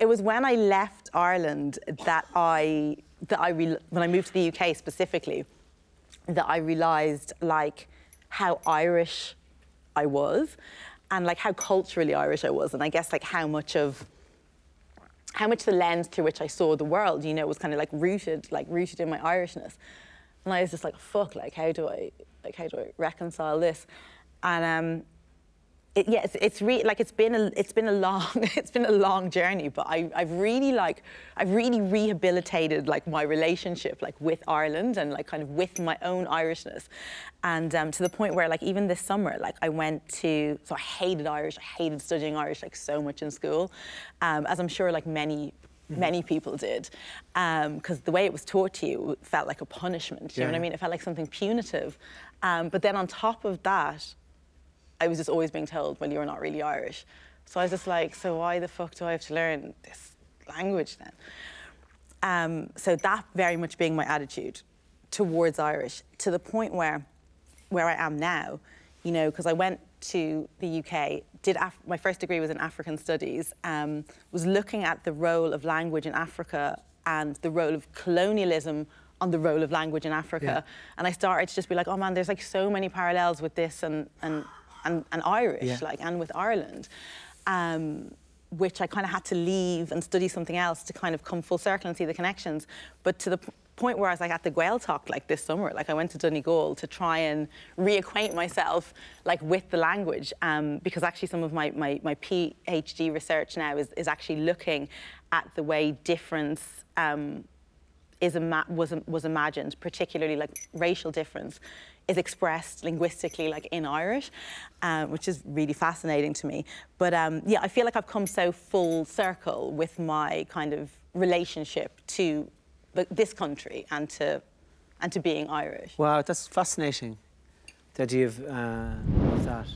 It was when I left Ireland that when I moved to the UK specifically, that I realised, like, how Irish I was and, like, how culturally Irish I was. And I guess, like, how much the lens through which I saw the world, you know, was kind of, like, rooted in my Irishness. And I was just like, fuck, like, how do I reconcile this? And it's been a long journey, but I've really rehabilitated, like, my relationship, like, with Ireland and, like, kind of with my own Irishness, and to the point where, like, even this summer, like, I hated Irish, I hated studying Irish, like, so much in school, as I'm sure, like, many people did, because the way it was taught to you felt like a punishment. You know what I mean? It felt like something punitive. But then on top of that, I was just always being told, well, you're not really Irish. So I was just like, so why the fuck do I have to learn this language then? So that very much being my attitude towards Irish, to the point where I am now, you know, because I went to the UK, my first degree was in African Studies, was looking at the role of language in Africa and the role of colonialism on the role of language in Africa. And I started to just be like, oh man, there's, like, so many parallels with this and Irish, like, and with Ireland, which I kind of had to leave and study something else to kind of come full circle and see the connections. But to the point where I was, like, at the Gaeltacht, like, this summer, like, I went to Donegal to try and reacquaint myself, like, with the language, because actually some of my PhD research now is actually looking at the way difference was imagined, particularly, like, racial difference is expressed linguistically, like, in Irish, which is really fascinating to me. But yeah, I feel like I've come so full circle with my kind of relationship to this country and to being Irish. Wow, that's fascinating, the idea of that.